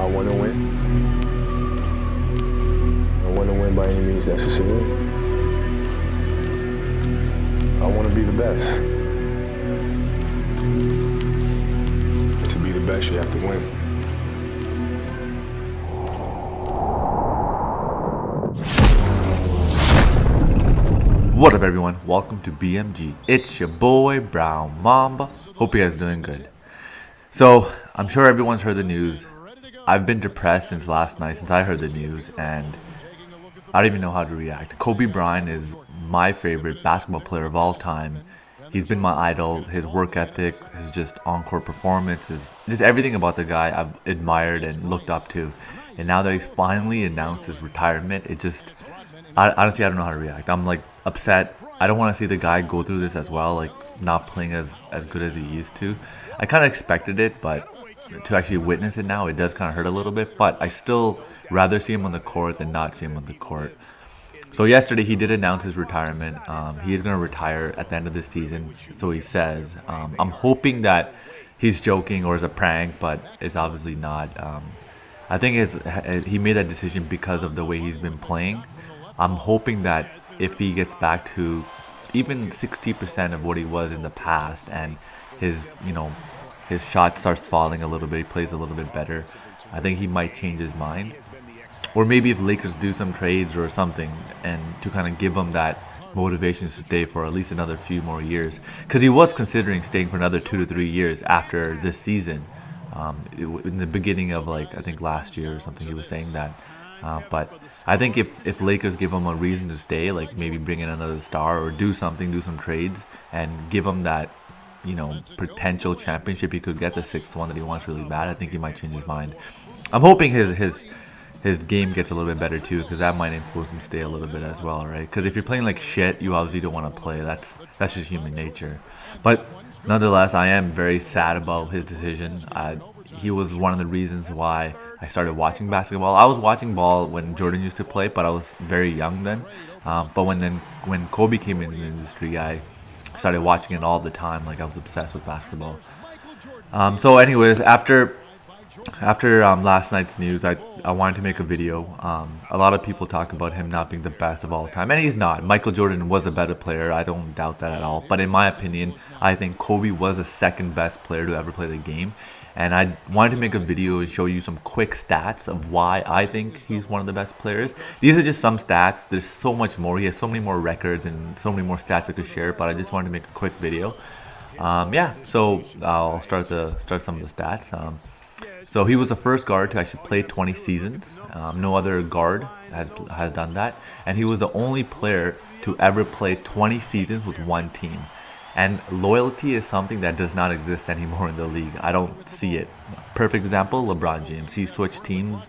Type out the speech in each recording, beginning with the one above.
want to win. I want to win by any means necessary. I want to be the best. To be the best, you have to win. What up, everyone? Welcome to BMG. It's your boy Brown Mamba. Hope you guys are doing good. So I'm sure everyone's heard the news. I've been depressed since last night, since I heard the news, and I don't even know how to react. Kobe Bryant is my favorite basketball player of all time. He's been my idol. His work ethic, his just on-court performance, just everything about the guy I've admired and looked up to. And now that he's finally announced his retirement, honestly, I don't know how to react. I'm like upset. I don't want to see the guy go through this as well, like not playing as good as he used to. I kind of expected it, but to actually witness it now, it does kind of hurt a little bit. But I still rather see him on the court than not see him on the court. So yesterday he did announce his retirement. He is going to retire at the end of this season, so he says. I'm hoping that he's joking or is a prank, but it's obviously not. I think he made that decision because of the way he's been playing. I'm hoping that if he gets back to even 60% of what he was in the past, and his shot starts falling a little bit, he plays a little bit better, I think he might change his mind. Or maybe if Lakers do some trades or something, and to kind of give him that motivation to stay for at least another few more years, because he was considering staying for another 2 to 3 years after this season. In the beginning of I think last year or something, he was saying that. But I think if Lakers give him a reason to stay, like maybe bring in another star or do some trades and give him that, potential championship, he could get the sixth one that he wants really bad. I think he might change his mind. I'm hoping his game gets a little bit better too, because that might influence him to stay a little bit as well, right? Because if you're playing like shit, you obviously don't want to play. That's just human nature. But nonetheless, I am very sad about his decision. He was one of the reasons why I started watching basketball. I was watching ball when Jordan used to play, but I was very young then. But when Kobe came into the industry, I started watching it all the time. Like I was obsessed with basketball. So anyways, after last night's news, I wanted to make a video. A lot of people talk about him not being the best of all time, and he's not. Michael Jordan was a better player. I don't doubt that at all. But in my opinion, I think Kobe was the second best player to ever play the game. And I wanted to make a video and show you some quick stats of why I think he's one of the best players. These are just some stats. There's so much more. He has so many more records and so many more stats I could share, but I just wanted to make a quick video. So I'll start some of the stats. So he was the first guard to actually play 20 seasons. No other guard has done that. And he was the only player to ever play 20 seasons with one team. And loyalty is something that does not exist anymore in the league. I don't see it. Perfect example, LeBron James. He switched teams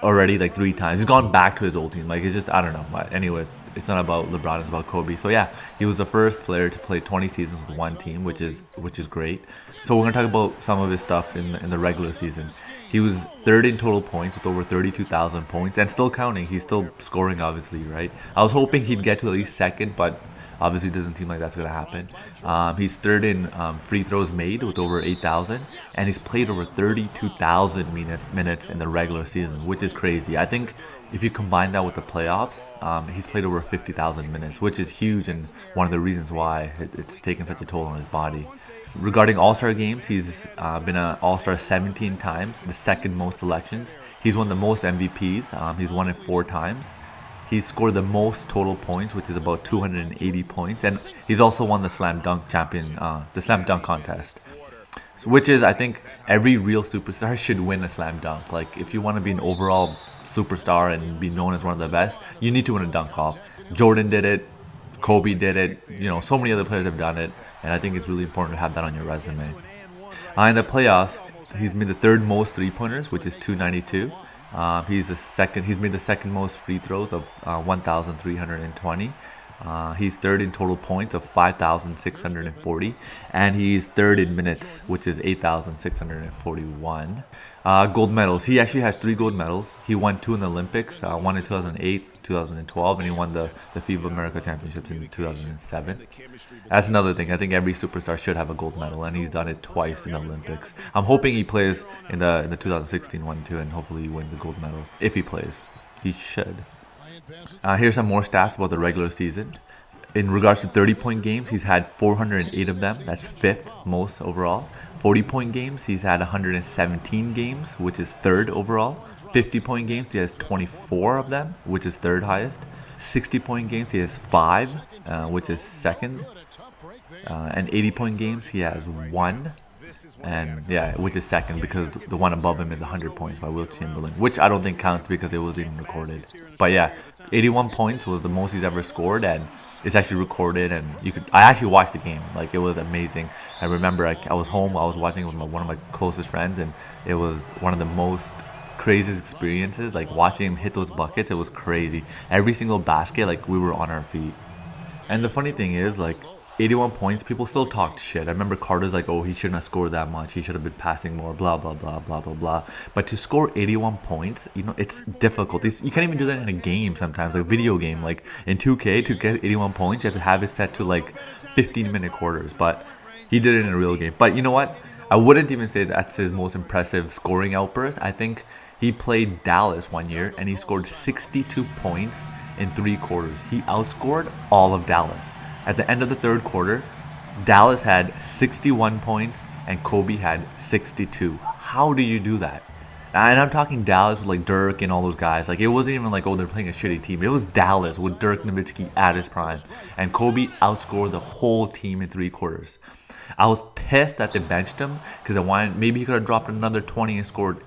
already like 3 times. He's gone back to his old team. Like, it's just, I don't know. But anyways, it's not about LeBron, it's about Kobe. So yeah, he was the first player to play 20 seasons with one team, which is great. So we're going to talk about some of his stuff in the regular season. He was third in total points with over 32,000 points, and still counting. He's still scoring, obviously, right? I was hoping he'd get to at least second, but obviously it doesn't seem like that's going to happen. He's third in free throws made with over 8,000, and he's played over 32,000 minutes in the regular season, which is crazy. I think if you combine that with the playoffs, he's played over 50,000 minutes, which is huge, and one of the reasons why it's taken such a toll on his body. Regarding All-Star games, he's been an All-Star 17 times, the second most selections. He's won the most MVPs. He's won it 4 times. He's scored the most total points, which is about 280 points, and he's also won the slam dunk contest, which is, I think, every real superstar should win a slam dunk. Like, if you want to be an overall superstar and be known as one of the best, you need to win a dunk off. Jordan did it, Kobe did it, so many other players have done it, and I think it's really important to have that on your resume. In the playoffs, he's made the third most 3-pointers, which is 292. He's made the second most free throws of 1,320. He's third in total points of 5,640, and he's third in minutes, which is 8,641. Gold medals. He actually has 3 gold medals. He won 2 in the Olympics, one in 2008, 2012, and he won the FIBA America Championships in 2007. That's another thing. I think every superstar should have a gold medal, and he's done it twice in the Olympics. I'm hoping he plays in the 2016 one too, and hopefully he wins a gold medal. If he plays, he should. Here's some more stats about the regular season. In regards to 30-point games, he's had 408 of them. That's 5th most overall. 40-point games, he's had 117 games, which is 3rd overall. 50-point games, he has 24 of them, which is 3rd highest. 60-point games, he has 5, which is 2nd. And 80-point games, he has 1. And yeah, which is 2nd, because the one above him is 100 points by Will Chamberlain, which I don't think counts because it wasn't even recorded. But yeah, 81 points was the most he's ever scored, and it's actually recorded, and I actually watched the game. Like, it was amazing. I remember I was home, I was watching it with one of my closest friends, and it was one of the most craziest experiences. Like, watching him hit those buckets, it was crazy. Every single basket, like, we were on our feet. And the funny thing is, like, 81 points, people still talked shit. I remember Carter's like, oh, he shouldn't have scored that much. He should have been passing more, blah, blah, blah, blah, blah, blah. But to score 81 points, you know, it's difficult. You can't even do that in a game sometimes, like a video game. Like in 2K, to get 81 points, you have to have it set to like 15-minute quarters. But he did it in a real game. But you know what? I wouldn't even say that's his most impressive scoring outburst. I think he played Dallas one year, and he scored 62 points in 3 quarters. He outscored all of Dallas. At the end of the 3rd quarter, Dallas had 61 points and Kobe had 62. How do you do that? And I'm talking Dallas with like Dirk and all those guys. Like, it wasn't even like, oh, they're playing a shitty team. It was Dallas with Dirk Nowitzki at his prime. And Kobe outscored the whole team in 3 quarters. I was pissed that they benched him because I wanted, maybe he could have dropped another 20 and scored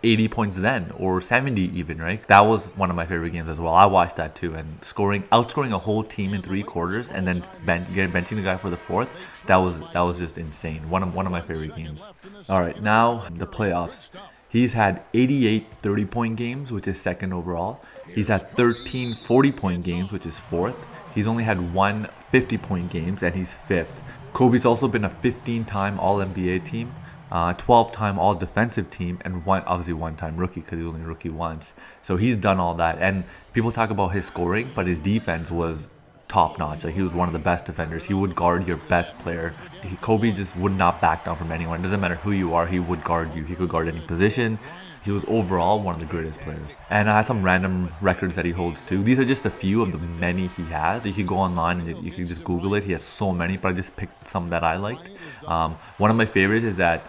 80 points then, or 70 even, right? That was one of my favorite games as well. I watched that too, and outscoring a whole team in 3 quarters and then benching the guy for the 4th, that was just insane. One of my favorite games. All right, now the playoffs. He's had 88 30-point games, which is 2nd overall. He's had 13 40-point games, which is 4th. He's only had 1 50-point games, and he's 5th. Kobe's also been a 15-time All-NBA team, 12-time All-Defensive team, and obviously one-time rookie because he was only a rookie once. So he's done all that. And people talk about his scoring, but his defense was top-notch. Like, he was one of the best defenders. He would guard your best player. Kobe just would not back down from anyone. It doesn't matter who you are, he would guard you. He could guard any position. He was overall one of the greatest players. And I have some random records that he holds too. These are just a few of the many he has. You can go online and you can just Google it. He has so many, but I just picked some that I liked. One of my favorites is that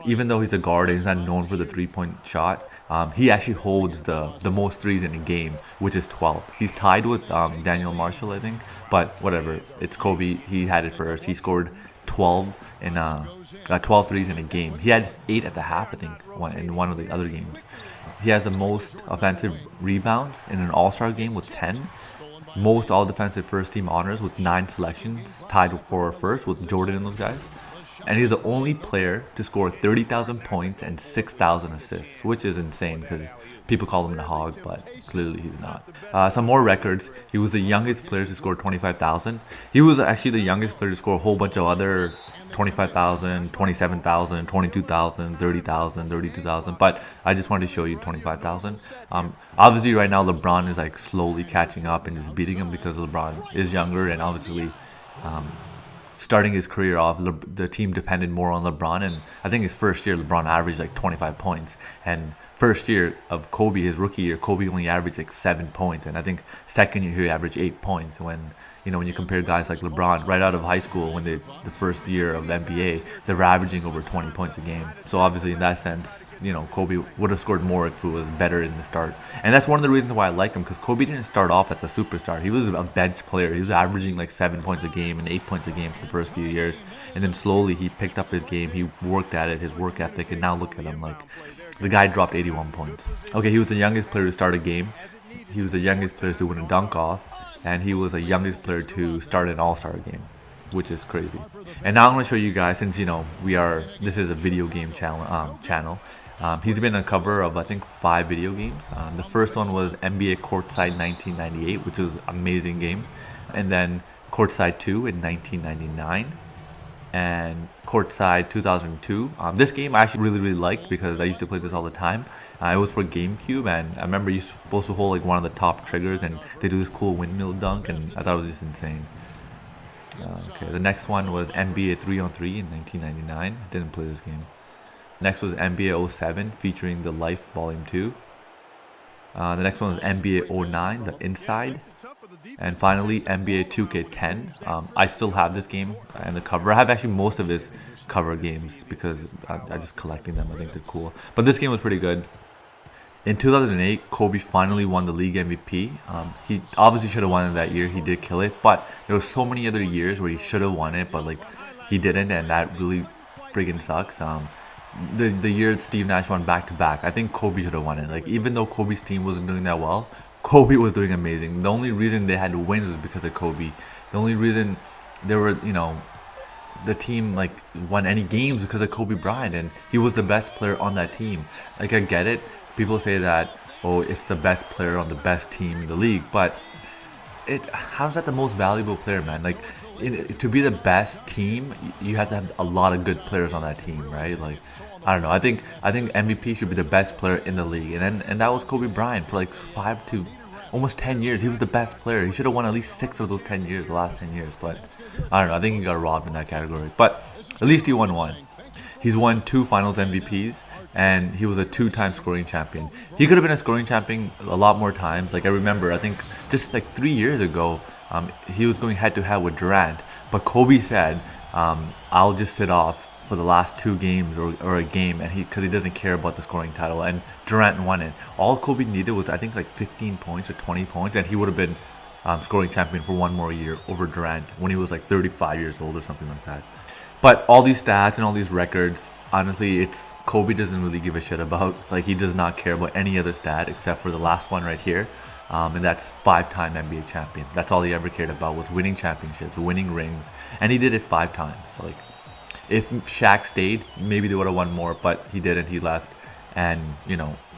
even though he's a guard and he's not known for the 3-point shot, he actually holds the most threes in a game, which is 12. He's tied with Daniel Marshall, I think, but whatever. It's Kobe. He had it first. He scored 12 threes in a game. He had 8 at the half, I think, in one of the other games. He has the most offensive rebounds in an All-Star game with 10. Most all-defensive first-team honors with 9 selections, tied for first with Jordan and those guys. And he's the only player to score 30,000 points and 6,000 assists, which is insane because people call him the hog, but clearly he's not. Some more records. He was the youngest player to score 25,000. He was actually the youngest player to score a whole bunch of other 25,000, 27,000, 22,000, 30,000, 32,000. But I just wanted to show you 25,000. Obviously, right now, LeBron is like slowly catching up and just beating him because LeBron is younger, and obviously starting his career off, the team depended more on LeBron. And I think his first year, LeBron averaged like 25 points. And first year of Kobe, his rookie year, Kobe only averaged like 7 points. And I think second year he averaged 8 points. When you compare guys like LeBron right out of high school, when the first year of the NBA, they're averaging over 20 points a game. So obviously in that sense, Kobe would have scored more if he was better in the start. And that's one of the reasons why I like him, because Kobe didn't start off as a superstar. He was a bench player. He was averaging like 7 points a game and 8 points a game for the first few years. And then slowly he picked up his game. He worked at it, his work ethic, and now look at him. Like, the guy dropped 81 points. Okay, he was the youngest player to start a game. He was the youngest player to win a dunk off. And he was the youngest player to start an all-star game, which is crazy. And now I'm going to show you guys, since this is a video game channel. He's been on cover of I think 5 video games. The first one was NBA Courtside 1998, which was an amazing game. and then courtside 2 in 1999, and courtside 2002. This game I actually really liked because I used to play this all the time. It was for GameCube, and I remember you're supposed to hold like one of the top triggers, and they do this cool windmill dunk, and I thought it was just insane. Okay, the next one was NBA 3-on-3 in 1999. I didn't play this game. Next was NBA 07 featuring the Life Volume 2. The next one was NBA 09, the Inside. And finally, NBA 2K10. I still have this game and the cover. I have actually most of his cover games because I'm just collecting them. I think they're cool. But this game was pretty good. In 2008, Kobe finally won the league MVP. He obviously should have won it that year. He did kill it. But there were so many other years where he should have won it, but like he didn't, and that really friggin' sucks. The year Steve Nash won back-to-back, I think Kobe should have won it. Like, even though Kobe's team wasn't doing that well, Kobe was doing amazing. The only reason they had wins was because of Kobe. The only reason there were, the team like won any games because of Kobe Bryant, and he was the best player on that team. Like, I get it. People say that, oh, it's the best player on the best team in the league, but how's that the most valuable player, man? Like, to be the best team, you have to have a lot of good players on that team, right? Like, I don't know. I think MVP should be the best player in the league, and that was Kobe Bryant for like 5 to almost 10 years. He was the best player. He should have won at least 6 of those 10 years, the last 10 years. But I don't know. I think he got robbed in that category. But at least he won one. He's won 2 Finals MVPs, and he was a 2-time scoring champion. He could have been a scoring champion a lot more times. Like, I remember, I think just like 3 years ago, he was going head-to-head with Durant. But Kobe said, I'll just sit off for the last 2 games or a game, and because he doesn't care about the scoring title, and Durant won it. All Kobe needed was, I think, like 15 points or 20 points, and he would have been scoring champion for 1 more year over Durant when he was like 35 years old or something like that. But all these stats and all these records, honestly, it's Kobe doesn't really give a shit about. Like, he does not care about any other stat except for the last one right here, and that's 5-time NBA champion. That's all he ever cared about, was winning championships, winning rings, and he did it 5 times. Like, if Shaq stayed, maybe they would have won more, but he didn't. He left, and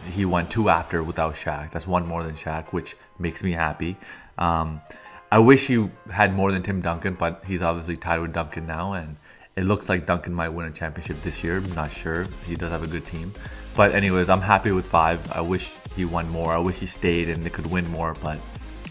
he won 2 after without Shaq. That's 1 more than Shaq, which makes me happy. I wish he had more than Tim Duncan, but he's obviously tied with Duncan now, and it looks like Duncan might win a championship this year. I'm not sure. He does have a good team. But anyways, I'm happy with 5. I wish he won more. I wish he stayed and they could win more, but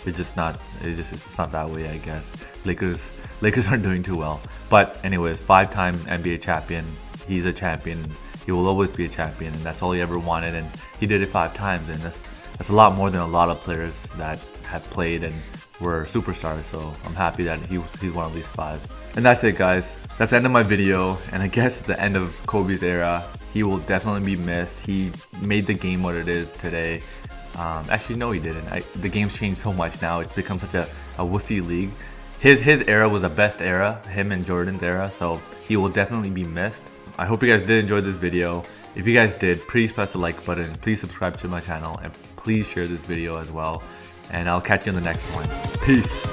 it's just not that way, I guess. Lakers aren't doing too well. But anyways, 5-time NBA champion. He's a champion. He will always be a champion, and that's all he ever wanted, and he did it 5 times, and that's a lot more than a lot of players that have played and were superstars. So I'm happy that he's one of these 5. And that's it, guys. That's the end of my video, and I guess the end of Kobe's era. He will definitely be missed. He made the game what it is today. Actually, no, he didn't. The game's changed so much now. It's become such a wussy league. His era was the best era, him and Jordan's era, so he will definitely be missed. I hope you guys did enjoy this video. If you guys did, please press the like button, please subscribe to my channel, and please share this video as well. And I'll catch you in the next one. Peace.